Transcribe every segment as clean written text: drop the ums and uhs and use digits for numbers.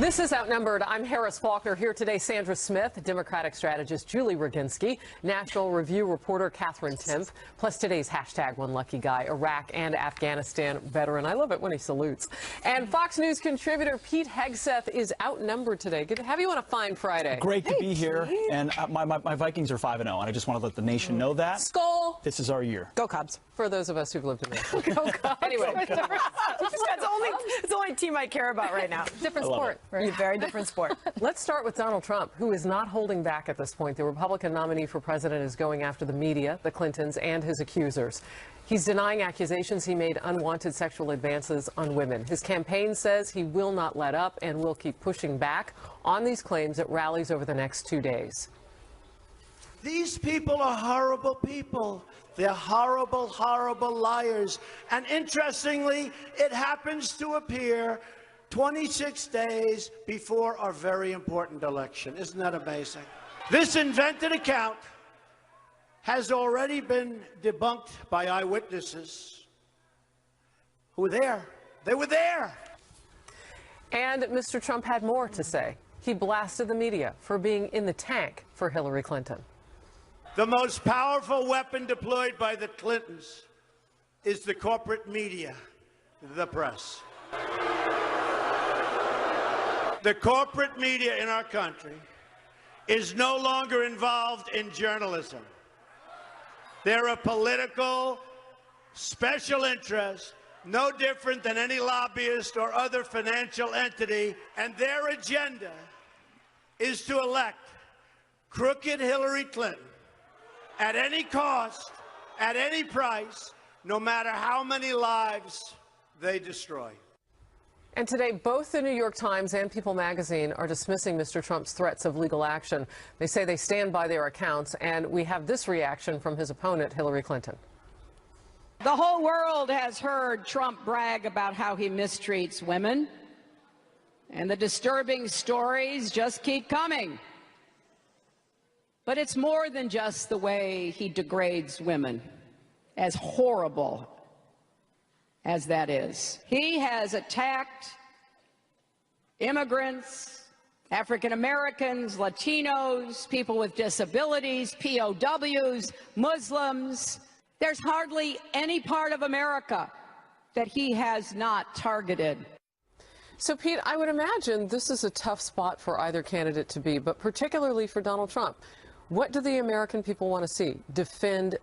This is Outnumbered. I'm Harris Faulkner. Here today, Sandra Smith, Democratic strategist Julie Roginsky, National Review reporter Katherine Timpf, plus today's hashtag One Lucky Guy, Iraq and Afghanistan veteran. I love it when he salutes. And Fox News contributor Pete Hegseth is outnumbered today. Good to have you on a fine Friday. Great to be here. And my Vikings are 5-0, and I just want to let the nation know that. Skull. This is our year. Go Cubs. For those of us who've lived in there. Go Cubs. Anyway. It's the only team I care about right now. Different sport. Very different sport. Let's start with Donald Trump, who is not holding back at this point. The Republican nominee for president is going after the media, the Clintons, and his accusers. He's denying accusations he made unwanted sexual advances on women. His campaign says he will not let up and will keep pushing back on these claims at rallies over the next 2 days. These people are horrible people. They're horrible, horrible liars. And interestingly, it happens to appear 26 days before our very important election. Isn't that amazing? This invented account has already been debunked by eyewitnesses who were there. They were there. And Mr. Trump had more to say. He blasted the media for being in the tank for Hillary Clinton. The most powerful weapon deployed by the Clintons is the corporate media, the press. The corporate media in our country is no longer involved in journalism. They're a political special interest, no different than any lobbyist or other financial entity, and their agenda is to elect crooked Hillary Clinton at any cost, at any price, no matter how many lives they destroy. And today, both the New York Times and People magazine are dismissing Mr. Trump's threats of legal action. They say they stand by their accounts, and we have this reaction from his opponent, Hillary Clinton. The whole world has heard Trump brag about how he mistreats women, and the disturbing stories just keep coming. But it's more than just the way he degrades women, as horrible as that is. He has attacked immigrants, African Americans, Latinos, people with disabilities, POWs, Muslims. There's hardly any part of America that he has not targeted. So, Pete, I would imagine this is a tough spot for either candidate to be, but particularly for Donald Trump. What do the American people want to see? Defend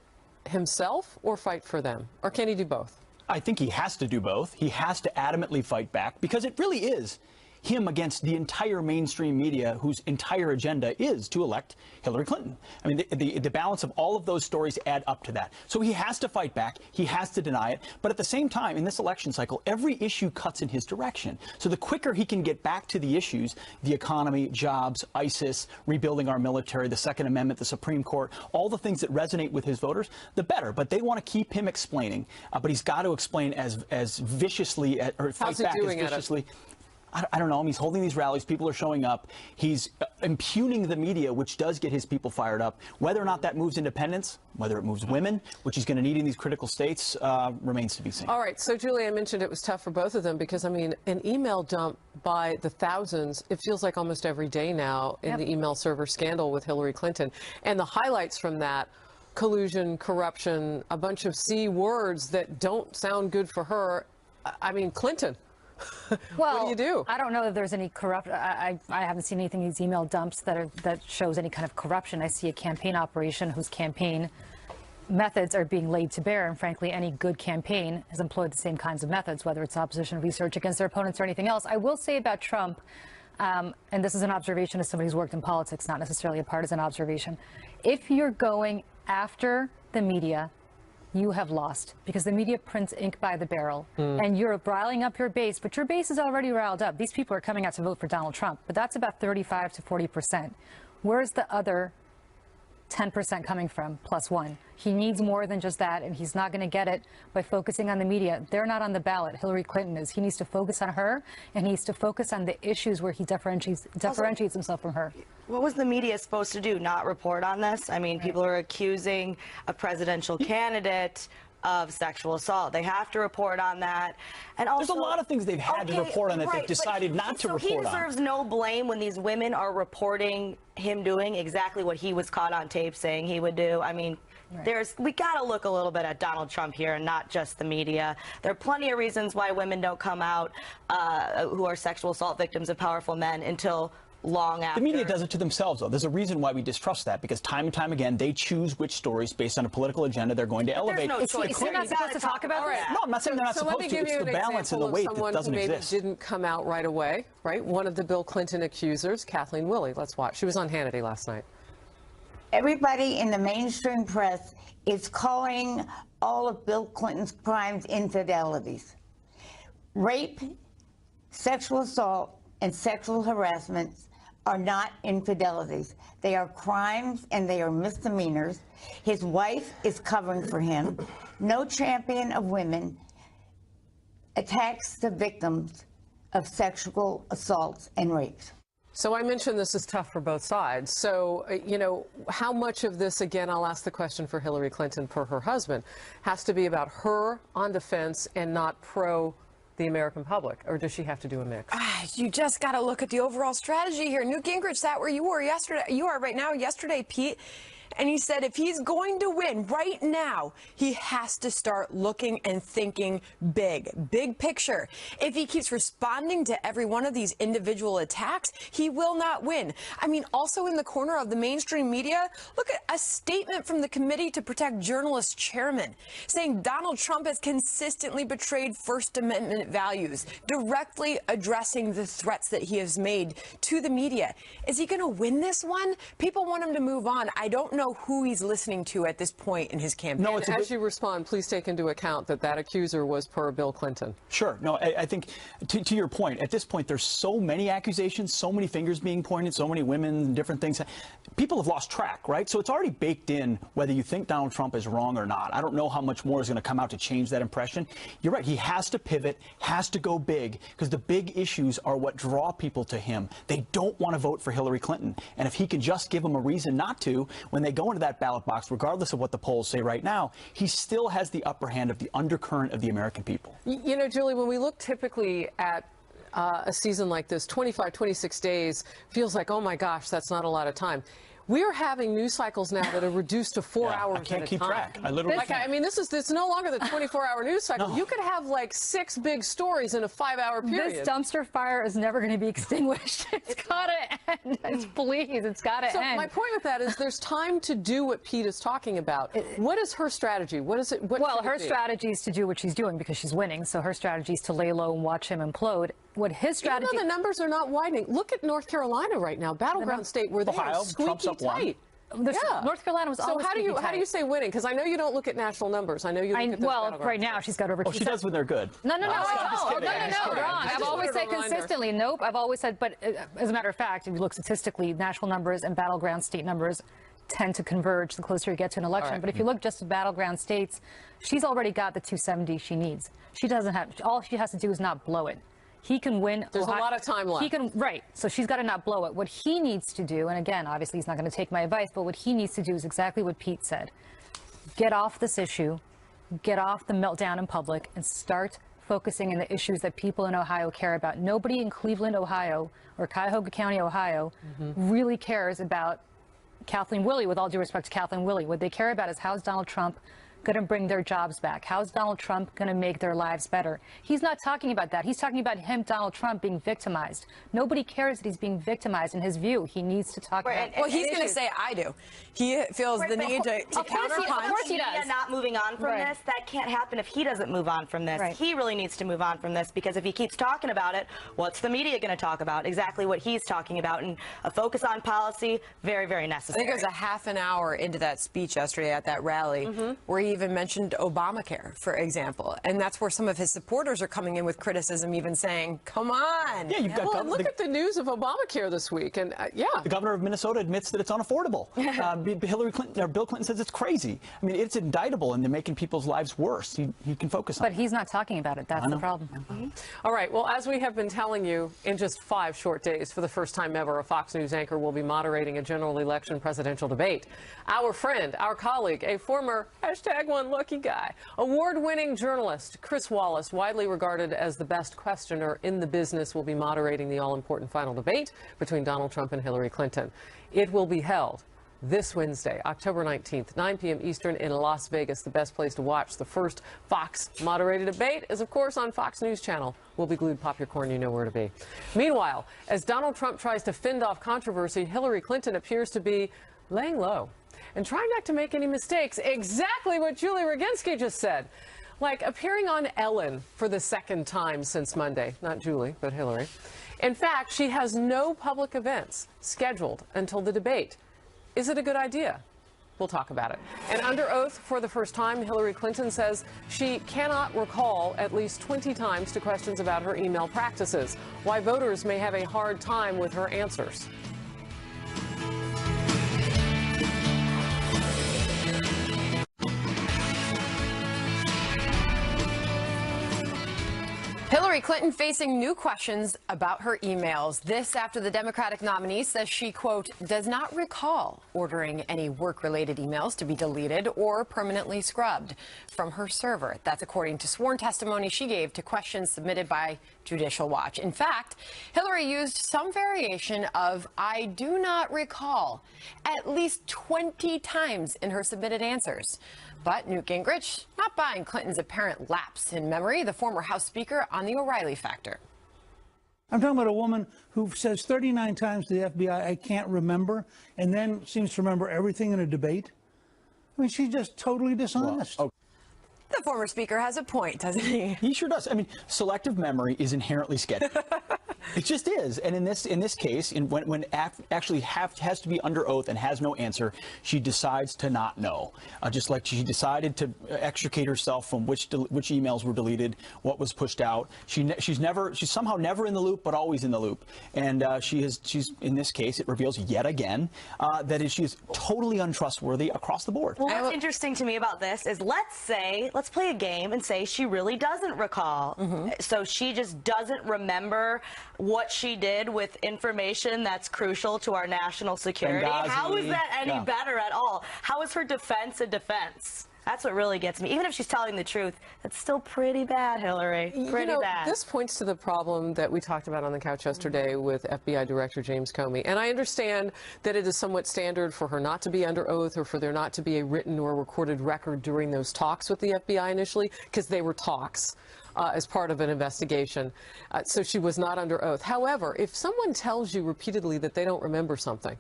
himself or fight for them? Or can he do both? I think he has to do both. He has to adamantly fight back, because it really is him against the entire mainstream media whose entire agenda is to elect Hillary Clinton. I mean, the balance of all of those stories add up to that. So he has to fight back. He has to deny it. But at the same time, in this election cycle, every issue cuts in his direction. So the quicker he can get back to the issues, the economy, jobs, ISIS, rebuilding our military, the Second Amendment, the Supreme Court, all the things that resonate with his voters, the better. But they want to keep him explaining. But he's got to explain as viciously, or fight back as viciously. I don't know. He's holding these rallies. People are showing up. He's impugning the media, which does get his people fired up. Whether or not that moves independents, whether it moves women, which he's going to need in these critical states, remains to be seen. All right. So, Julie, I mentioned it was tough for both of them because, I mean, an email dump by the thousands, it feels like almost every day now in the email server scandal with Hillary Clinton. And the highlights from that: collusion, corruption, a bunch of C words that don't sound good for her. I mean, Clinton. Well, what do you do? I don't know if there's any corrupt. I haven't seen anything in these email dumps that shows any kind of corruption. I see a campaign operation whose campaign methods are being laid to bear, and frankly, any good campaign has employed the same kinds of methods, whether it's opposition research against their opponents or anything else. I will say about Trump, and this is an observation as somebody who's worked in politics, not necessarily a partisan observation. If you're going after the media, you have lost, because the media prints ink by the barrel, and you're riling up your base, but your base is already riled up. These people are coming out to vote for Donald Trump, but that's about 35 to 40%. Where's the other 10% coming from, plus one? He needs more than just that, and he's not going to get it by focusing on the media. They're not on the ballot. Hillary Clinton is. He needs to focus on her, and he needs to focus on the issues where he differentiates himself from her. What was the media supposed to do? Not report on this? I mean, people are accusing a presidential candidate of sexual assault. They have to report on that. And also, there's a lot of things they've had to report on that they've decided not to report on. So he deserves no blame when these women are reporting him doing exactly what he was caught on tape saying he would do. I mean, we got to look a little bit at Donald Trump here and not just the media. There are plenty of reasons why women don't come out who are sexual assault victims of powerful men until long after. The media does it to themselves, though. There's a reason why we distrust that, because time and time again, they choose which stories based on a political agenda they're going to elevate. There's no choice. You're not supposed to talk about this? No, I'm not saying they're not supposed to. It's the balance and the weight that doesn't exist. Maybe didn't come out right away, right? One of the Bill Clinton accusers, Kathleen Willey. Let's watch. She was on Hannity last night. Everybody in the mainstream press is calling all of Bill Clinton's crimes infidelities. Rape, sexual assault, and sexual harassment are not infidelities. They are crimes and they are misdemeanors. His wife is covering for him. No champion of women attacks the victims of sexual assaults and rapes. So I mentioned this is tough for both sides. So, you know, how much of this, again, I'll ask the question for Hillary Clinton per her husband, has to be about her on defense and not pro the American public, or does she have to do a mix? You just got to look at the overall strategy here. Newt Gingrich sat where you were yesterday. You are right now, yesterday, Pete. And he said if he's going to win right now, he has to start looking and thinking big picture. If he keeps responding to every one of these individual attacks, he will not win. I mean, also in the corner of the mainstream media, look at a statement from the Committee to Protect Journalists chairman saying Donald Trump has consistently betrayed First Amendment values, directly addressing the threats that he has made to the media. Is he going to win this one? People want him to move on. I don't know who he's listening to at this point in his campaign. No, as you respond, please take into account that that accuser was per Bill Clinton. Sure. No, I think to your point, at this point, there's so many accusations, so many fingers being pointed, so many women and different things. People have lost track, right? So it's already baked in whether you think Donald Trump is wrong or not. I don't know how much more is going to come out to change that impression. You're right. He has to pivot, has to go big, because the big issues are what draw people to him. They don't want to vote for Hillary Clinton. And if he can just give them a reason not to, when they go into that ballot box, regardless of what the polls say right now, he still has the upper hand of the undercurrent of the American people. You know, Julie, when we look typically at a season like this, 25, 26 days feels like, oh my gosh, that's not a lot of time. We're having news cycles now that are reduced to 4 hours. I can't keep time. track. I literally can't. I mean, it's no longer the 24-hour news cycle. No. You could have like 6 big stories in a 5-hour period. This dumpster fire is never going to be extinguished. It's got to end. Please, it's got to end. So my point with that is there's time to do what Pete is talking about. What is her strategy? What is it? Well, her strategy is to do what she's doing because she's winning. So her strategy is to lay low and watch him implode. What his strategy? Even though the numbers are not widening. Look at North Carolina right now, battleground state, where they are squeaky tight. North Carolina was always so how do you say winning? Because I know you don't look at national numbers. I know you look at well, right now she's got over. Oh, she does when they're good. No, wrong. I've always said consistently. Nope. I've always said, but as a matter of fact, if you look statistically, national numbers and battleground state numbers tend to converge the closer you get to an election. Right. But if you look just at battleground states, she's already got the 270 she needs. She doesn't have. All she has to do is not blow it. He can win. There's a lot of time left. He can, right. So she's got to not blow it. What he needs to do, and again, obviously he's not going to take my advice, but what he needs to do is exactly what Pete said. Get off this issue, get off the meltdown in public, and start focusing on the issues that people in Ohio care about. Nobody in Cleveland, Ohio, or Cuyahoga County, Ohio, really cares about Kathleen Willey, with all due respect to Kathleen Willey. What they care about is how's Donald Trump going to bring their jobs back? How's Donald Trump going to make their lives better? He's not talking about that. He's talking about him, Donald Trump, being victimized. Nobody cares that he's being victimized in his view. He needs to talk about well, he's going to say, I do. He feels the need to counterpunch. Of course he does. Not moving on from this, that can't happen if he doesn't move on from this. He really needs to move on from this, because if he keeps talking about it, what's the media going to talk about? Exactly what he's talking about. And a focus on policy, very, very necessary. I think it was a half an hour into that speech yesterday at that rally where he even mentioned Obamacare, for example. And that's where some of his supporters are coming in with criticism, even saying, come on. Yeah, you've got well, look at the news of Obamacare this week. And the governor of Minnesota admits that it's unaffordable. Hillary Clinton, or Bill Clinton, says it's crazy. I mean, it's indictable, and they're making people's lives worse. He can focus on it. But he's not talking about it. That's the problem. All right. Well, as we have been telling you, in just 5 short days, for the first time ever, a Fox News anchor will be moderating a general election presidential debate. Our friend, our colleague, a former big one. Lucky guy. Award-winning journalist Chris Wallace, widely regarded as the best questioner in the business, will be moderating the all-important final debate between Donald Trump and Hillary Clinton. It will be held this Wednesday, October 19th, 9 p.m. Eastern in Las Vegas. The best place to watch the first Fox-moderated debate is, of course, on Fox News Channel. We'll be glued. Pop your corn, you know where to be. Meanwhile, as Donald Trump tries to fend off controversy, Hillary Clinton appears to be laying low and trying not to make any mistakes. Exactly what Julie Roginsky just said. Like appearing on Ellen for the second time since Monday. Not Julie, but Hillary. In fact, she has no public events scheduled until the debate. Is it a good idea? We'll talk about it. And under oath for the first time, Hillary Clinton says she cannot recall at least 20 times to questions about her email practices. Why voters may have a hard time with her answers. Hillary Clinton facing new questions about her emails. This after the Democratic nominee says she, quote, does not recall ordering any work-related emails to be deleted or permanently scrubbed from her server. That's according to sworn testimony she gave to questions submitted by Judicial Watch. In fact, Hillary used some variation of I do not recall at least 20 times in her submitted answers. But Newt Gingrich not buying Clinton's apparent lapse in memory, the former House Speaker on the O'Reilly factor. I'm talking about a woman who says 39 times to the FBI, I can't remember, and then seems to remember everything in a debate. I mean, she's just totally dishonest. Well, The former speaker has a point, doesn't he? He sure does. I mean, selective memory is inherently sketchy. It just is. And in this case, when actually has to be under oath and has no answer, she decides to not know. Just like she decided to extricate herself from which emails were deleted, what was pushed out. She's somehow never in the loop, but always in the loop. And she's in this case, it reveals yet again that she's totally untrustworthy across the board. Well, what's interesting to me about this is let's play a game and say she really doesn't recall. So she just doesn't remember what she did with information that's crucial to our national security. Benghazi. How is that any better at all? How is her defense a defense? That's what really gets me. Even if she's telling the truth, that's still pretty bad, Hillary. Pretty bad. This points to the problem that we talked about on the couch yesterday with FBI Director James Comey. And I understand that it is somewhat standard for her not to be under oath or for there not to be a written or recorded record during those talks with the FBI initially, because they were talks as part of an investigation. So she was not under oath. However, if someone tells you repeatedly that they don't remember something,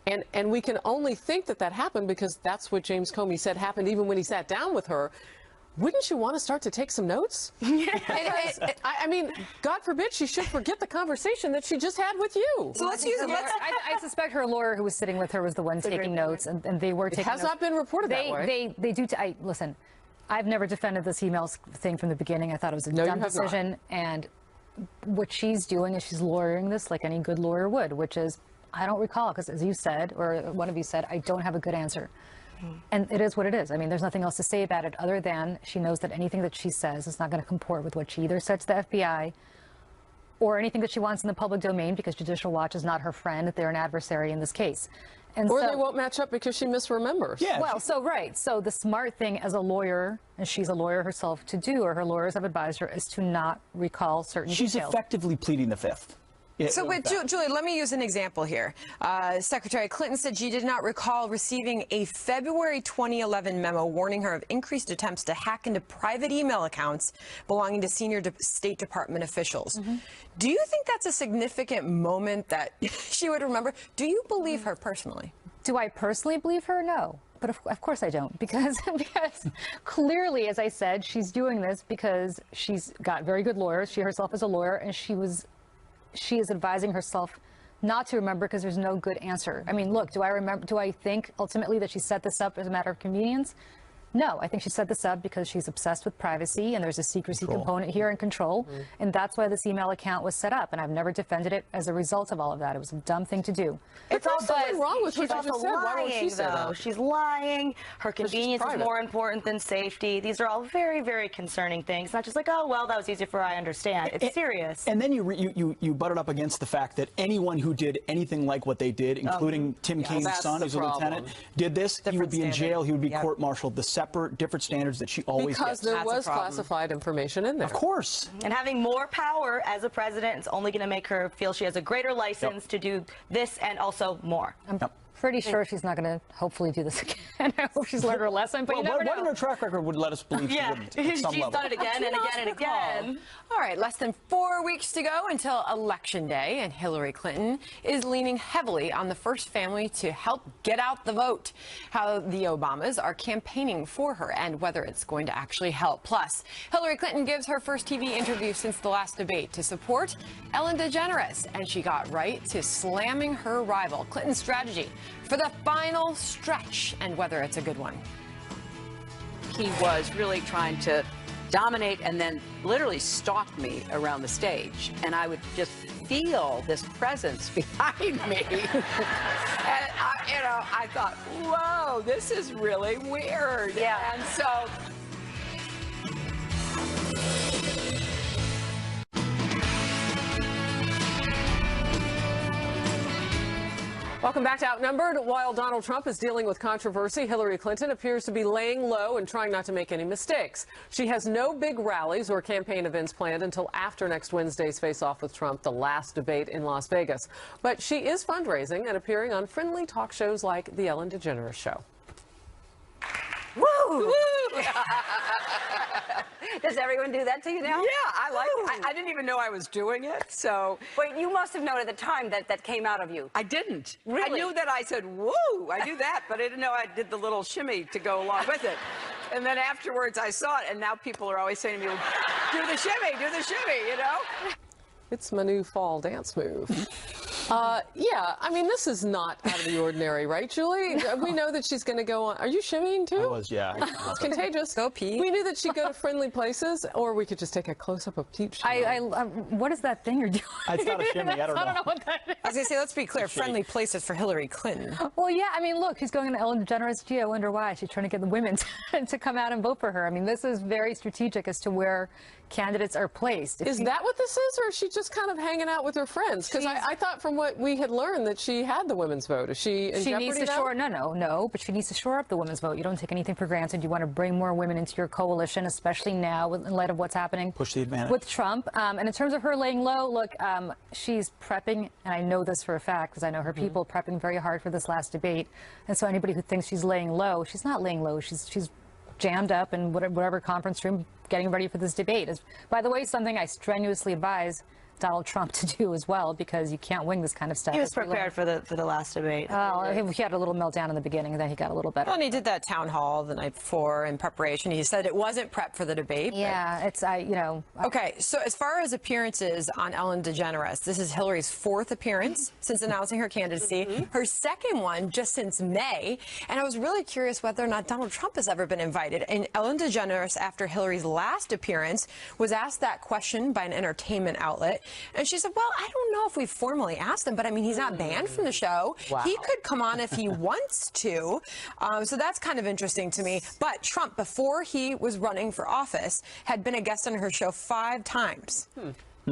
and we can only think that that happened because that's what James Comey said happened even when he sat down with her, wouldn't you want to start to take some notes? I mean, God forbid she should forget the conversation that she just had with you. So let's use I suspect her lawyer who was sitting with her was the one taking notes, and they were taking notes. It has not been reported that way. They do. Listen, I've never defended this email thing from the beginning. I thought it was a dumb decision. And what she's doing is she's lawyering this like any good lawyer would, which is, I don't recall, because as you said, or one of you said, I don't have a good answer. And it is what it is. I mean, there's nothing else to say about it other than she knows that anything that she says is not going to comport with what she either said to the FBI or anything that she wants in the public domain, because Judicial Watch is not her friend. They're an adversary in this case. And or they won't match up because she misremembers. Yeah. Well, so the smart thing as a lawyer, and she's a lawyer herself, to do, or her lawyers have advised her, is to not recall certain details. She's effectively pleading the fifth. So, Julie, let me use an example here. Secretary Clinton said she did not recall receiving a February 2011 memo warning her of increased attempts to hack into private email accounts belonging to senior State Department officials. Do you think that's a significant moment that she would remember? Do you believe her personally? Do I personally believe her? No. But of course I don't, because clearly, as I said, she's doing this because she's got very good lawyers. She herself is a lawyer, and she is advising herself not to remember because there's no good answer. I mean, look, do I think ultimately that she set this up as a matter of convenience? No, I think she set this up because she's obsessed with privacy, and there's a secrecy component here and control, and that's why this email account was set up, and I've never defended it as a result of all of that. It was a dumb thing to do. It's also wrong with what she's you just said. Why won't she say that? She's lying. Her convenience is more important than safety. These are all very, very concerning things. Not just like, oh, well, that was easy for I understand. It's serious. And then you butt it up against the fact that anyone who did anything like what they did, including Tim Kaine's son, who's a lieutenant, did this, he would be in jail. He would be court-martialed the separate, different standards that she always Because gets. there was classified information in there. Of course. And having more power as a president is only going to make her feel she has a greater license to do this and also more. Pretty sure she's not going to hopefully do this again. I hope she's learned her lesson, but Well, you never what know. in her track record would let us believe she wouldn't at some She's level? done it again and again and again. All right, less than 4 weeks to go until Election Day, and Hillary Clinton is leaning heavily on the first family to help get out the vote. How the Obamas are campaigning for her and whether it's going to actually help. Plus, Hillary Clinton gives her first TV interview since the last debate to support Ellen DeGeneres, and she got right to slamming her rival. Clinton's strategy for the final stretch and whether it's a good one. He was really trying to dominate and then literally stalk me around the stage. And I would just feel this presence behind me. And I thought, whoa, this is really weird. Yeah. And so Welcome back to Outnumbered. While Donald Trump is dealing with controversy, Hillary Clinton appears to be laying low and trying not to make any mistakes. She has no big rallies or campaign events planned until after next Wednesday's face-off with Trump, the last debate in Las Vegas. But she is fundraising and appearing on friendly talk shows like The Ellen DeGeneres Show. woo! Does everyone do that to you now? Yeah, I didn't even know I was doing it, so. Wait, you must have known at the time that came out of you. I didn't. Really? I knew that I said, woo, I do that, but I didn't know I did the little shimmy to go along with it. And then afterwards I saw it, and now people are always saying to me, do the shimmy, you know? It's my new fall dance move. Yeah, I mean, this is not out of the ordinary, right, Julie? No. We know that she's going to go on. Are you shimmying, too? I was, yeah. It's contagious. Go, Pete. We knew that she'd go to friendly places, or we could just take a close-up of Peep Show. What is that thing you're doing? It's not a shimmy. I don't know. What that is. I was going to say, let's be clear, friendly places for Hillary Clinton. Well, yeah, I mean, look, she's going to Ellen DeGeneres. Gee, I wonder why. She's trying to get the women to come out and vote for her. I mean, this is very strategic as to where candidates are placed. Is that what this is, or is she just kind of hanging out with her friends? Because I thought from what we had learned that she had the women's vote. Is she in jeopardy needs to now? shore, no, but she needs to shore up the women's vote. You don't take anything for granted. You want to bring more women into your coalition, especially now in light of what's happening Push the advantage. with Trump. And in terms of her laying low, look, she's prepping, and I know this for a fact because I know her people, prepping very hard for this last debate. And so anybody who thinks she's laying low, she's not laying low. She's jammed up in whatever conference room getting ready for this debate. Is, by the way, something I strenuously advise Donald Trump to do as well, because you can't wing this kind of stuff. He was prepared for the last debate. He had a little meltdown in the beginning, and then he got a little better. Well, and he did that town hall the night before in preparation. He said it wasn't prep for the debate. Yeah, it's, you know. Okay, so as far as appearances on Ellen DeGeneres, this is Hillary's 4th appearance since announcing her candidacy, her 2nd one just since May, and I was really curious whether or not Donald Trump has ever been invited. And Ellen DeGeneres, after Hillary's last appearance, was asked that question by an entertainment outlet, and she said, well, I don't know if we formally asked him, but I mean, he's not banned from the show. Wow. He could come on if he wants to, so that's kind of interesting to me. But Trump, before he was running for office, had been a guest on her show 5 times.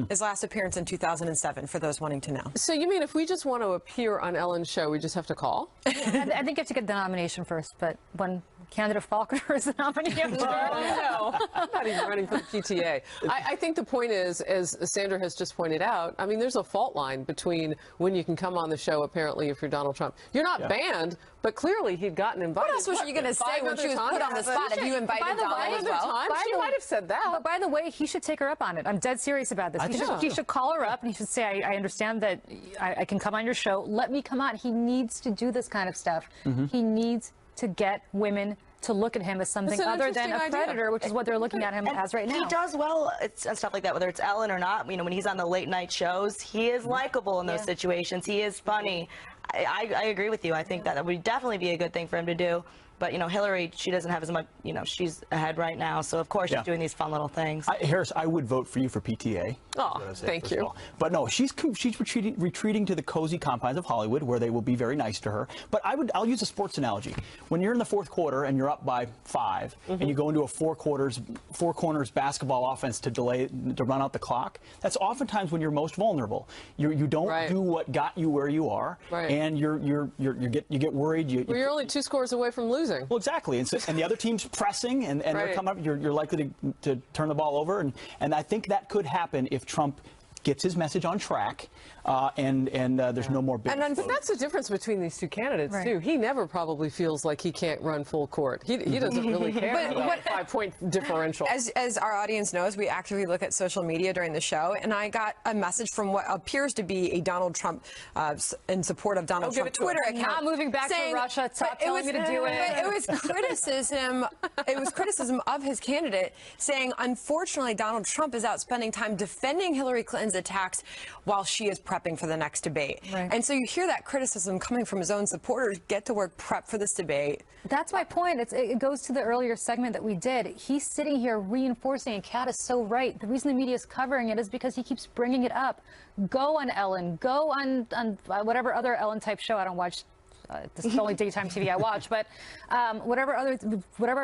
His last appearance in 2007, for those wanting to know. So you mean if we just want to appear on Ellen's show, we just have to call? I think you have to get the nomination first, but when candidate Faulkner is the nominee, No, I'm not even running for the PTA. I think the point is, as Sandra has just pointed out, I mean, there's a fault line between when you can come on the show, apparently, if you're Donald Trump. You're not banned, but clearly he'd gotten invited. What else was she going to say when she was put on the spot? Have you invited Donald as well? She might have said that. But by the way, he should take her up on it. I'm dead serious about this. He should call her up and he should say, I understand that I can come on your show. Let me come on. He needs to do this kind of stuff. He needs to get women to look at him as something other than a predator, which is what they're looking at him as right now. He does well and stuff like that, whether it's Ellen or not. You know, when he's on the late night shows, he is likable in those situations. He is funny. I agree with you. I think that would definitely be a good thing for him to do. But, you know, Hillary, she doesn't have as much, you know, she's ahead right now. So, of course, she's doing these fun little things. Harris, I would vote for you for PTA. Oh, thank you. But no, she's retreating to the cozy confines of Hollywood, where they will be very nice to her. But I'll use a sports analogy. When you're in the 4th quarter and you're up by 5, and you go into a four corners basketball offense to run out the clock, that's oftentimes when you're most vulnerable. You don't do what got you where you are, and you get worried. Well, you're only 2 scores away from losing. losing. Well, exactly. And, and the other team's pressing, and they're coming up. You're likely to turn the ball over. And I think that could happen if Trump gets his message on track, and there's no more big. But that's the difference between these two candidates, too. He never probably feels like he can't run full court. He doesn't really care about a 5-point differential. As our audience knows, we actively look at social media during the show, and I got a message from what appears to be a Donald Trump, in support of Donald Trump Twitter account. Not moving back to Russia, stop telling me to do it. But it was criticism. It was criticism of his candidate, saying, unfortunately, Donald Trump is out spending time defending Hillary Clinton's attacks while she is prepping for the next debate. And so you hear that criticism coming from his own supporters. Get to work, prep for this debate. That's my point. It goes to the earlier segment that we did. He's sitting here reinforcing, and Kat is so right. The reason the media is covering it is because he keeps bringing it up. Go on Ellen. Go on whatever other Ellen type show. I don't watch. This is the only daytime TV I watch, but whatever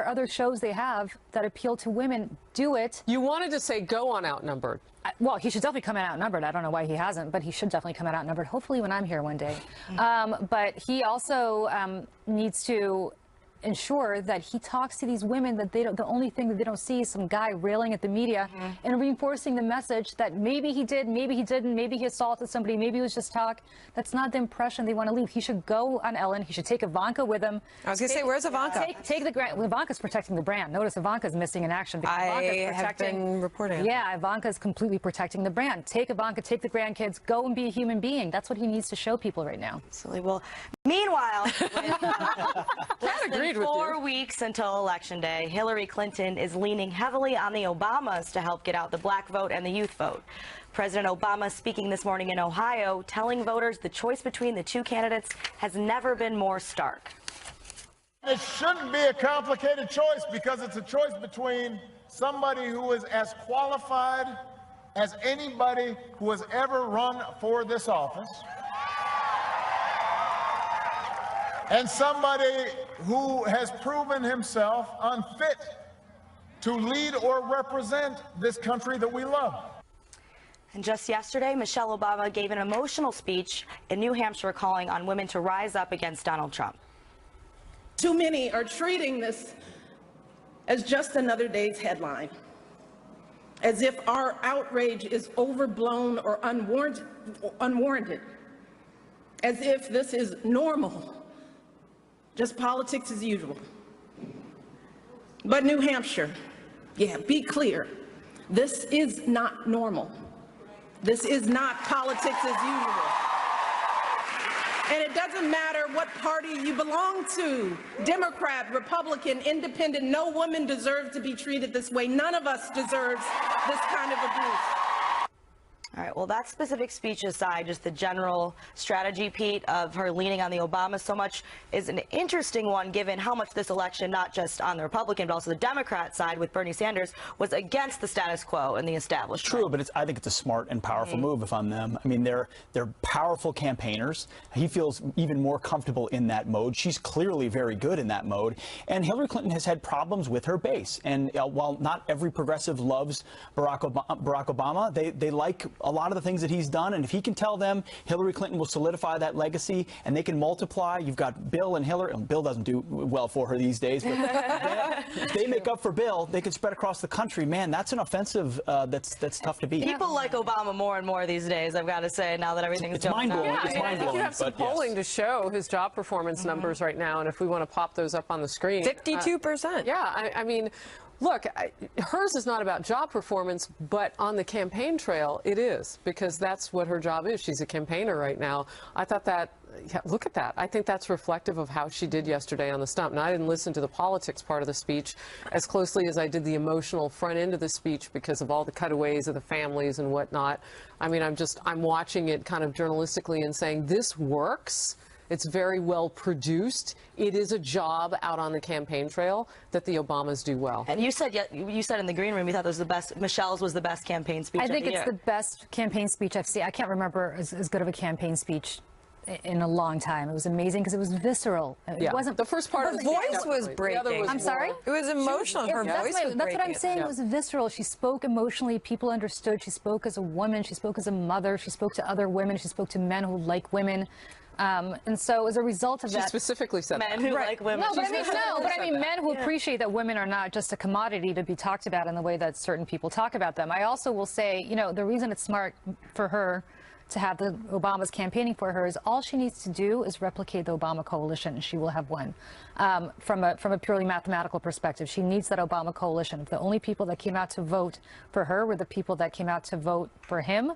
other shows they have that appeal to women, do it. You wanted to say go on Outnumbered. Well, he should definitely come out outnumbered. I don't know why he hasn't, but he should definitely come out outnumbered. Hopefully when I'm here one day. But he also needs to ensure that he talks to these women that they don't, the only thing that they don't see is some guy railing at the media and reinforcing the message that maybe he did, maybe he didn't, maybe he assaulted somebody, maybe it was just talk. That's not the impression they want to leave. He should go on Ellen. He should take Ivanka with him. I was going to say, where's Ivanka? Take the brand. Well, Ivanka's protecting the brand. Notice Ivanka's missing in action. Because I have been reporting. Yeah, Ivanka's completely protecting the brand. Take Ivanka, take the grandkids, go and be a human being. That's what he needs to show people right now. Absolutely. Well, meanwhile, less than 4 weeks until Election Day, Hillary Clinton is leaning heavily on the Obamas to help get out the black vote and the youth vote. President Obama speaking this morning in Ohio, telling voters the choice between the two candidates has never been more stark. It shouldn't be a complicated choice because it's a choice between somebody who is as qualified as anybody who has ever run for this office and somebody who has proven himself unfit to lead or represent this country that we love. And just yesterday, Michelle Obama gave an emotional speech in New Hampshire calling on women to rise up against Donald Trump. Too many are treating this as just another day's headline, as if our outrage is overblown or unwarranted, as if this is normal. Just politics as usual. But New Hampshire, yeah, be clear. This is not normal. This is not politics as usual. And it doesn't matter what party you belong to, Democrat, Republican, Independent, no woman deserves to be treated this way. None of us deserves this kind of abuse. All right, well, that specific speech aside, just the general strategy, Pete, of her leaning on the Obama so much is an interesting one, given how much this election, not just on the Republican, but also the Democrat side with Bernie Sanders, was against the status quo and the establishment. True, but I think it's a smart and powerful move if I'm them. I mean, they're powerful campaigners. He feels even more comfortable in that mode. She's clearly very good in that mode. And Hillary Clinton has had problems with her base. And while not every progressive loves Barack Obama, they like a lot of the things that he's done, and if he can tell them Hillary Clinton will solidify that legacy and they can multiply, you've got Bill and Hillary. Bill doesn't do well for her these days, but if they make up for Bill, they can spread across the country. Man, that's an offensive that's tough to beat. People like Obama more and more these days, I've got to say, now that everything's jumping out. Yeah, I think you have some polling to show his job performance numbers right now, and if we want to pop those up on the screen. 52%. Yeah, I mean, look, hers is not about job performance, but on the campaign trail, it is, because that's what her job is. She's a campaigner right now. I thought that, yeah, look at that. I think that's reflective of how she did yesterday on the stump. Now, I didn't listen to the politics part of the speech as closely as I did the emotional front end of the speech because of all the cutaways of the families and whatnot. I mean, I'm watching it kind of journalistically and saying, this works. It's very well produced. It is a job out on the campaign trail that the Obamas do well. And you said in the green room you thought it was the best. Michelle's was the best campaign speech. I think it's the best campaign speech I've seen. I can't remember as good of a campaign speech in a long time. It was amazing because it was visceral. It wasn't the first part. Her voice was breaking. I'm sorry? It was emotional. Her voice was breaking. That's what I'm saying. It was visceral. She spoke emotionally. People understood. She spoke as a woman. She spoke as a mother. She spoke to other women. She spoke to men who like women. And so as a result of She that, specifically said men that. who like women. No, but I mean men who appreciate that women are not just a commodity to be talked about in the way that certain people talk about them. I also will say, you know, the reason it's smart for her to have the Obamas campaigning for her is all she needs to do is replicate the Obama coalition, and she will have won. From a purely mathematical perspective, she needs that Obama coalition. If the only people that came out to vote for her were the people that came out to vote for him,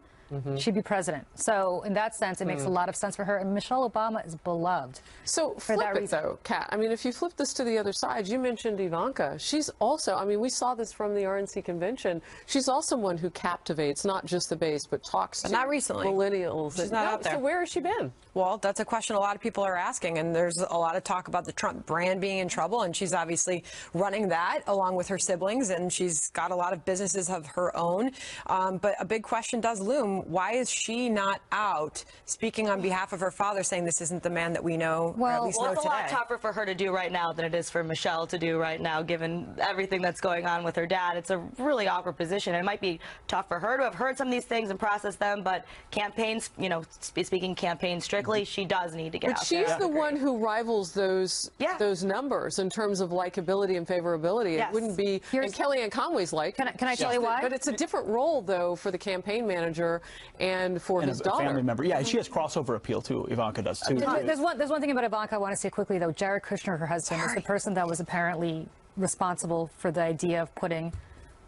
she'd be president. So in that sense, it makes a lot of sense for her. And Michelle Obama is beloved. So for that reason, though, Kat. I mean, if you flip this to the other side, you mentioned Ivanka. She's also, I mean, we saw this from the RNC convention. She's also one who captivates not just the base, but talks to not recently. millennials. She's not out there. So where has she been? Well, that's a question a lot of people are asking, and there's a lot of talk about the Trump brand being in trouble, and she's obviously running that along with her siblings, and she's got a lot of businesses of her own. But a big question does loom. Why is she not out speaking on behalf of her father, saying this isn't the man that we know, or at least know it's today? a lot tougher for her to do right now than it is for Michelle to do right now, given everything that's going on with her dad. It's a really awkward position. It might be tough for her to have heard some of these things and process them, but campaigns, you know, speaking campaign strictly, she does need to get out there. But she's the one who rivals those numbers in terms of likability and favorability. Yes. It wouldn't be, and Kellyanne Conway's like. Can I tell you why? But it's a different role, though, for the campaign manager and for his daughter. Family member. Yeah, she has crossover appeal, too. Ivanka does, too. There's one thing about Ivanka I want to say quickly, though. Jared Kushner, her husband, is the person that was apparently responsible for the idea of putting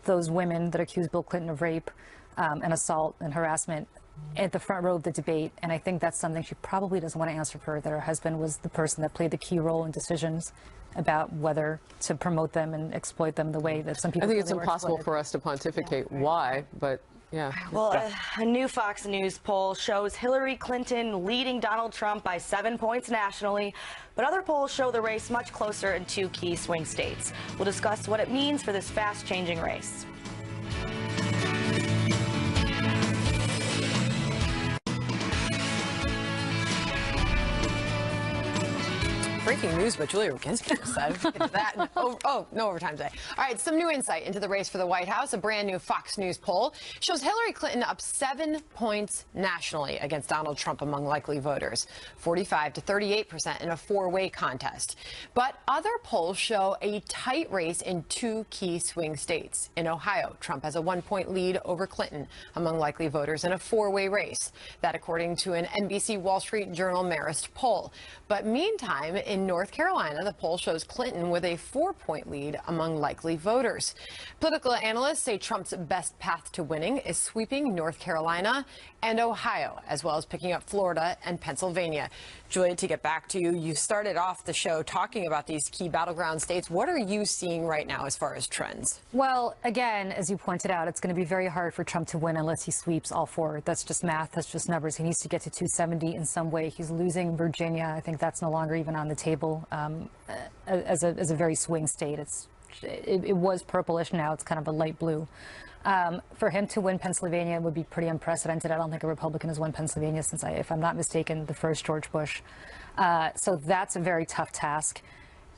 those women that accused Bill Clinton of rape and assault and harassment at the front row of the debate. And I think that's something she probably doesn't want to answer for, that her husband was the person that played the key role in decisions about whether to promote them and exploit them the way that some people I think it's really were impossible exploited. for us to pontificate why, but yeah. Well, a new Fox News poll shows Hillary Clinton leading Donald Trump by 7 points nationally, but other polls show the race much closer in 2 key swing states. We'll discuss what it means for this fast-changing race. Breaking news, but Julia Roginsky just said that. Oh, no overtime today. All right, some new insight into the race for the White House. A brand new Fox News poll shows Hillary Clinton up 7 points nationally against Donald Trump among likely voters, 45 to 38% in a 4-way contest. But other polls show a tight race in 2 key swing states. In Ohio, Trump has a 1-point lead over Clinton among likely voters in a 4-way race. That according to an NBC Wall Street Journal Marist poll. But meantime, in North Carolina, the poll shows Clinton with a 4-point lead among likely voters. Political analysts say Trump's best path to winning is sweeping North Carolina and Ohio, as well as picking up Florida and Pennsylvania. Julia, to get back to you, you started off the show talking about these key battleground states. What are you seeing right now as far as trends? Well, again, as you pointed out, it's going to be very hard for Trump to win unless he sweeps all 4. That's just math. That's just numbers. He needs to get to 270 in some way. He's losing Virginia. I think that's no longer even on the table as a very swing state. It was purplish. Now it's kind of a light blue. For him to win Pennsylvania would be pretty unprecedented. I don't think a Republican has won Pennsylvania since, if I'm not mistaken, the first George Bush. So that's a very tough task.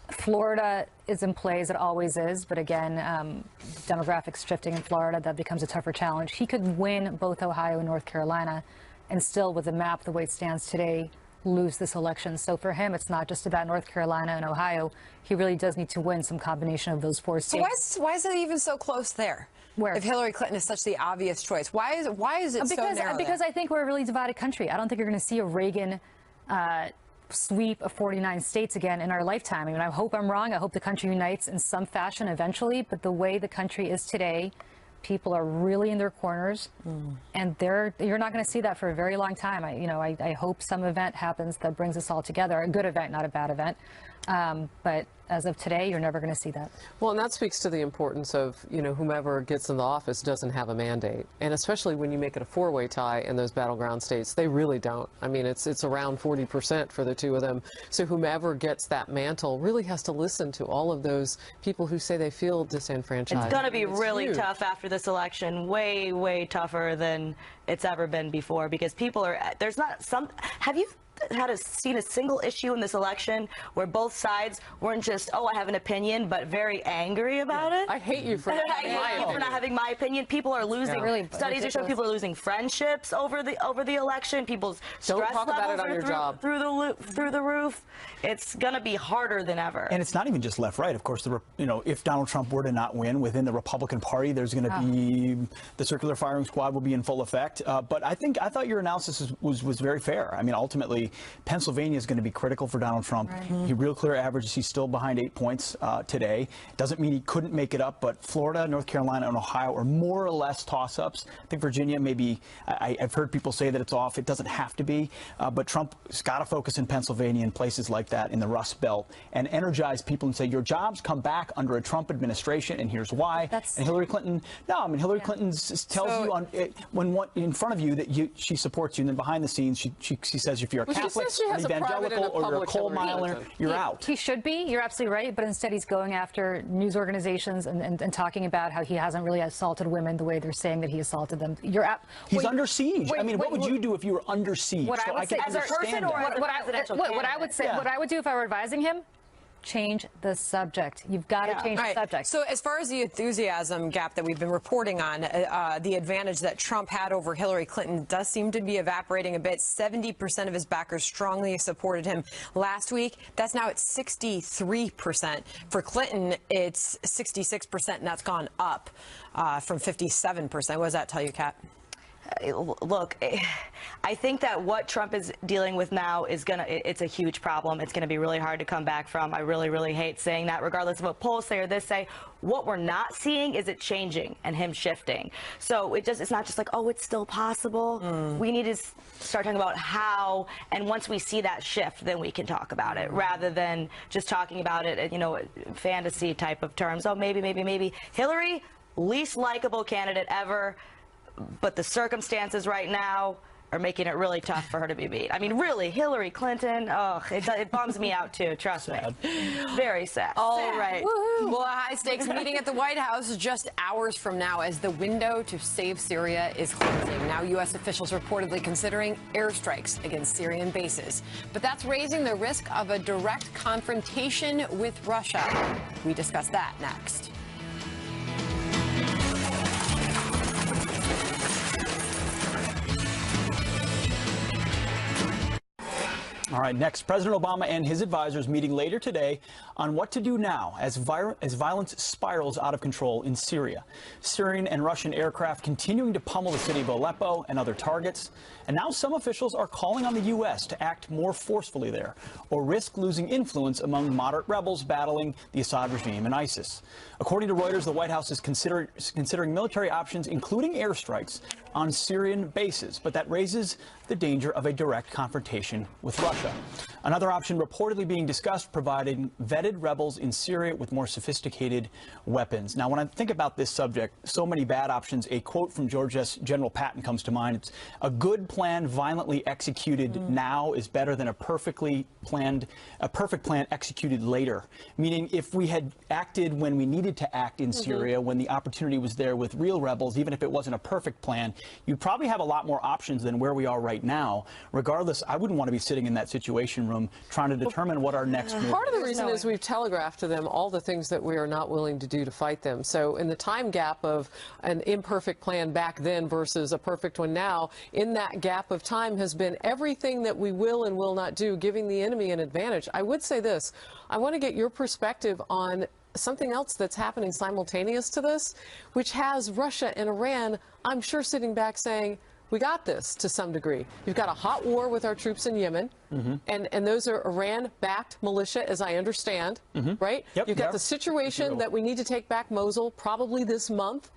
Florida is in play, as it always is, but again, demographics shifting in Florida, that becomes a tougher challenge. He could win both Ohio and North Carolina and still, with the map the way it stands today, lose this election. So for him, it's not just about North Carolina and Ohio. He really does need to win some combination of those 4 states. So why is it even so close there? Where? If Hillary Clinton is such the obvious choice, why is it so narrow? Because I think we're a really divided country. I don't think you're going to see a Reagan sweep of 49 states again in our lifetime. I mean, I hope I'm wrong. I hope the country unites in some fashion eventually. But the way the country is today, people are really in their corners, and you're not going to see that for a very long time. I hope some event happens that brings us all together, a good event, not a bad event. But as of today, you're never going to see that. Well, and that speaks to the importance of, whomever gets in the office doesn't have a mandate. And especially when you make it a 4-way tie in those battleground states, they really don't. I mean, it's around 40% for the 2 of them. So whomever gets that mantle really has to listen to all of those people woo say they feel disenfranchised. It's going to be really tough after this election, way, way tougher than it's ever been before, because people are, seen a single issue in this election where both sides weren't just, oh, I have an opinion, but very angry about it. I hate you for not having my opinion. People are losing. Really studies are showing people are losing friendships over the election. People's stress levels are through the roof. It's going to be harder than ever. And it's not even just left, right. Of course, if Donald Trump were to not win within the Republican Party, there's going to be the circular firing squad will be in full effect. But I thought your analysis was very fair. I mean, ultimately, Pennsylvania is going to be critical for Donald Trump. Right. He real clear averages. He's still behind 8 points today. Doesn't mean he couldn't make it up, but Florida, North Carolina, and Ohio are more or less toss-ups. I think Virginia maybe. I've heard people say that it's off. It doesn't have to be, but Trump's got to focus in Pennsylvania and places like that in the Rust Belt and energize people and say your jobs come back under a Trump administration, and here's why. And Hillary Clinton, Hillary Clinton tells you in front of you that she supports you, and then behind the scenes she says if you're a Catholic, an evangelical, or you're a coal miner, you're out. He should be. You're absolutely right. But instead, he's going after news organizations and talking about how he hasn't really assaulted women the way they're saying that he assaulted them. He's under siege. I mean, what would you do if you were under siege? What I would say, as a person or as a presidential candidate? What I would do if I were advising him, change the subject. You've got to change the subject. So as far as the enthusiasm gap that we've been reporting on, the advantage that Trump had over Hillary Clinton does seem to be evaporating a bit. 70% of his backers strongly supported him last week. That's now at 63%. For Clinton, it's 66%, and that's gone up from 57%. What does that tell you, Kat? Look, I think that what Trump is dealing with now is it's a huge problem. It's gonna be really hard to come back from. I really, really hate saying that, regardless of what polls say or this say. What we're not seeing is it changing and him shifting. So it's not just like, oh, it's still possible. We need to start talking about how, and once we see that shift, then we can talk about it, rather than just talking about it, fantasy type of terms. Oh, maybe. Hillary, least likable candidate ever. But the circumstances right now are making it really tough for her to be beat. I mean, really, Hillary Clinton, it bums me out, too. Trust me. Very sad. All right. Well, a high-stakes meeting at the White House just hours from now as the window to save Syria is closing. Now, U.S. officials reportedly considering airstrikes against Syrian bases. But that's raising the risk of a direct confrontation with Russia. We discuss that next. All right, next, President Obama and his advisors meeting later today on what to do now as violence spirals out of control in Syria. Syrian and Russian aircraft continuing to pummel the city of Aleppo and other targets. And now some officials are calling on the U.S. to act more forcefully there or risk losing influence among moderate rebels battling the Assad regime and ISIS. According to Reuters, the White House is considering military options, including airstrikes, on Syrian bases, but that raises the danger of a direct confrontation with Russia. Another option reportedly being discussed, providing vetted rebels in Syria with more sophisticated weapons. Now, when I think about this subject, so many bad options, a quote from George S. General Patton comes to mind. It's a good plan violently executed now is better than a perfect plan executed later. Meaning, if we had acted when we needed to act in Syria, when the opportunity was there with real rebels, even if it wasn't a perfect plan, you'd probably have a lot more options than where we are right now. Regardless, I wouldn't want to be sitting in that situation room trying to determine what our next move is. Part of the reason is we've telegraphed to them all the things that we are not willing to do to fight them. So in the time gap of an imperfect plan back then versus a perfect one now, in that gap of time has been everything that we will and will not do, giving the enemy an advantage. I would say this. I want to get your perspective on something else that's happening simultaneous to this, which has Russia and Iran, I'm sure, sitting back saying, we got this to some degree. You've got a hot war with our troops in Yemen, and those are Iran-backed militia, as I understand, right? Yep, You've got the situation that we need to take back Mosul probably this month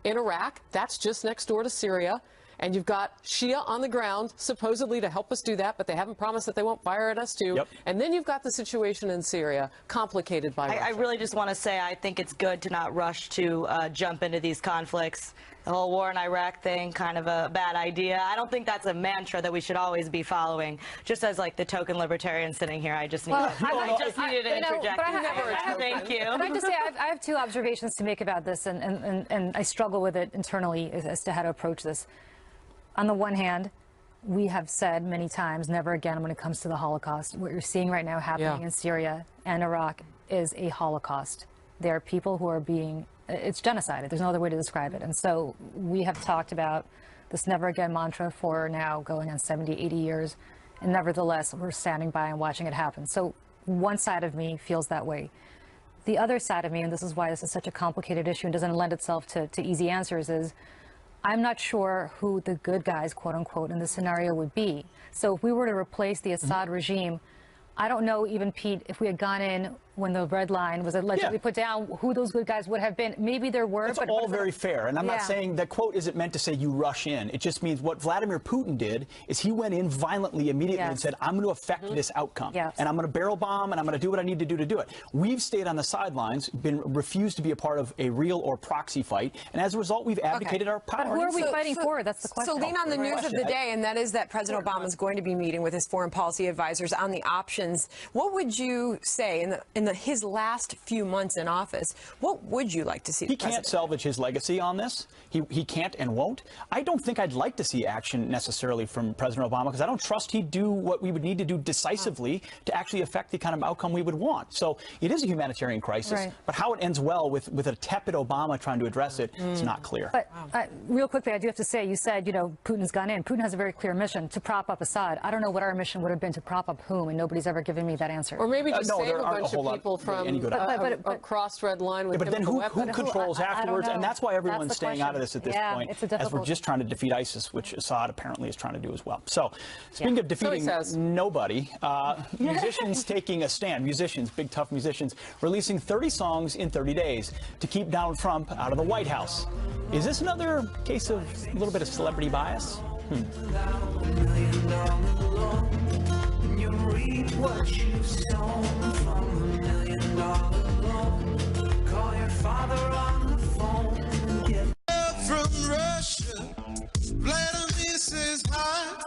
in Iraq. That's just next door to Syria. And you've got Shia on the ground, supposedly to help us do that, but they haven't promised that they won't fire at us too. And then you've got the situation in Syria, complicated by Russia. I really just want to say I think it's good to not rush to jump into these conflicts. The whole war in Iraq thing, kind of a bad idea. I don't think that's a mantra that we should always be following. Just as like the token libertarian sitting here, I just needed to interject. Thank you. But I have to say, I have two observations to make about this, and I struggle with it internally as to how to approach this. On the one hand, we have said many times, never again when it comes to the Holocaust. What you're seeing right now happening in Syria and Iraq is a Holocaust. There are people who are being, it's genocide. There's no other way to describe it. And so we have talked about this never again mantra for now going on 70, 80 years. And nevertheless, we're standing by and watching it happen. So one side of me feels that way. The other side of me, and this is why this is such a complicated issue and doesn't lend itself to easy answers, is I'm not sure who the good guys, quote unquote, in this scenario would be. So if we were to replace the Assad regime, I don't know, even Pete, if we had gone in when the red line was allegedly put down, who those good guys would have been. Maybe there were. It's all very fair. And I'm not saying that quote isn't meant to say you rush in. It just means what Vladimir Putin did is he went in violently immediately and said, I'm going to affect this outcome. And I'm going to barrel bomb and I'm going to do what I need to do it. We've stayed on the sidelines, refused to be a part of a real or proxy fight. And as a result, we've abdicated our power. But who are we fighting for? That's the question. So lean on the news of the day, and that is that President Obama is going to be meeting with his foreign policy advisors on the options. What would you say in his last few months in office? What would you like to see? He can't salvage his legacy on this. He can't and won't. I don't think I'd like to see action necessarily from President Obama because I don't trust he'd do what we would need to do decisively to actually affect the kind of outcome we would want. So it is a humanitarian crisis, but how it ends well with a tepid Obama trying to address it, it's not clear. But real quickly, I do have to say, you said, you know, Putin's gone in. Putin has a very clear mission to prop up Assad. I don't know what our mission would have been to prop up whom, and nobody's ever given me that answer. Or maybe just no, save a bunch of people from a crossed red line with but then who controls afterwards? And that's why everyone's staying out of this at this point, as we're just trying to defeat ISIS, which Assad apparently is trying to do as well. So, speaking of defeating nobody, musicians taking a stand, big tough musicians, releasing 30 songs in 30 days to keep Donald Trump out of the White House. Is this another case of a little bit of celebrity bias? Call your father on the phone. From Russia, Vladimir says hi.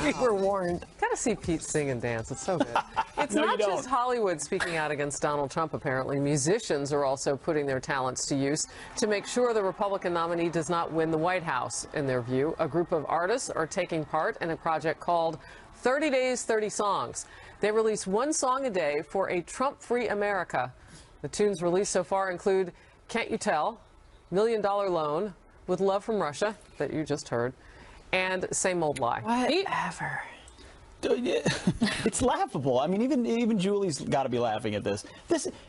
We were warned. Gotta see Pete sing and dance. It's so good. It's not just Hollywood speaking out against Donald Trump, apparently. Musicians are also putting their talents to use to make sure the Republican nominee does not win the White House, in their view. A group of artists are taking part in a project called 30 Days, 30 Songs. They release one song a day for a Trump-free America. The tunes released so far include Can't You Tell, $1 Million Loan, With Love from Russia, that you just heard, and Same Old Lie. Whatever. It's laughable. I mean, even Julie's got to be laughing at this.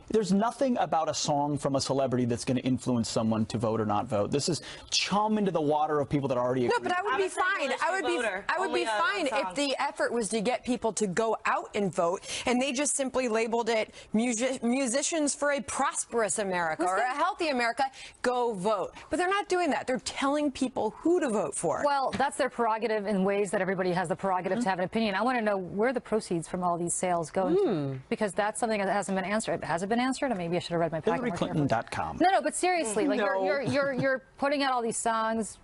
There's nothing about a song from a celebrity that's going to influence someone to vote or not vote. This is chum into the water of people that already agree. No, but I would be fine. I would be fine if the effort was to get people to go out and vote, and they just simply labeled it musicians for a prosperous America or a healthy America. Go vote. But they're not doing that. They're telling people who to vote for. Well, that's their prerogative in ways that everybody has the prerogative to have an opinion. I want to know where the proceeds from all these sales go to, because that's something that hasn't been answered. Has it been answered? Or maybe I should have read my packet more carefully. HillaryClinton.com. No, but seriously, like you're putting out all these songs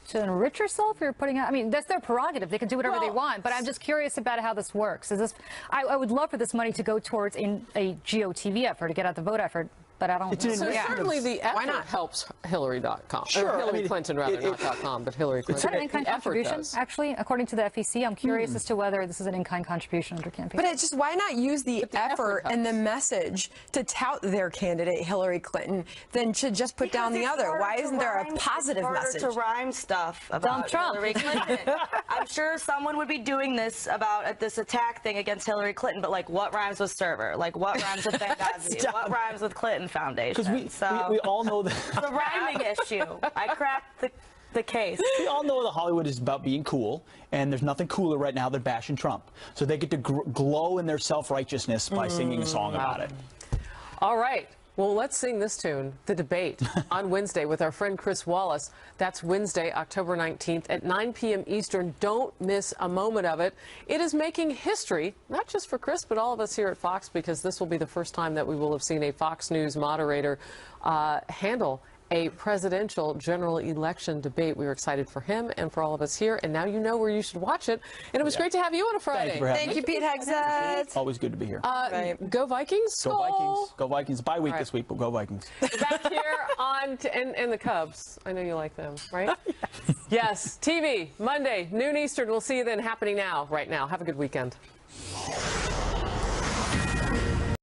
to enrich yourself. You're putting out. I mean, that's their prerogative. They can do whatever they want. But I'm just curious about how this works. Is this? I would love for this money to go towards a GOTV effort, to get out the vote effort. But I don't. So certainly the effort helps Hillary.com. Sure, or Hillary Clinton, rather, not .com, but Hillary Clinton. Is that an in-kind contribution, actually? According to the FEC, I'm curious as to whether this is an in-kind contribution under campaign. But it's just, why not use the effort and the message to tout their candidate, Hillary Clinton, than to just put down the other? Why isn't there a positive message? It's harder to rhyme stuff about Hillary Clinton. I'm sure someone would be doing this about this attack thing against Hillary Clinton, but like, what rhymes with server? Like, what rhymes with Benghazi? What rhymes with Clinton Foundation? Because we all know that the rhyming issue. I cracked the case. We all know that Hollywood is about being cool, and there's nothing cooler right now than bashing Trump. So they get to glow in their self-righteousness by singing a song about it. All right. Well, let's sing this tune, The Debate, on Wednesday with our friend Chris Wallace. That's Wednesday, October 19th at 9 p.m. Eastern. Don't miss a moment of it. It is making history, not just for Chris, but all of us here at Fox, because this will be the first time that we will have seen a Fox News moderator handle a presidential general election debate. We were excited for him and for all of us here, and now you know where you should watch it. And it was great to have you on a Friday. Thank you for having me. Thank you, Pete Hegseth. Always good to be here. Go Vikings. Go Vikings. Go Vikings. Bye week All right. this week, but go Vikings. We're back here on, and the Cubs. I know you like them, right? Yes, TV, Monday, noon Eastern. We'll see you then, happening now, right now. Have a good weekend.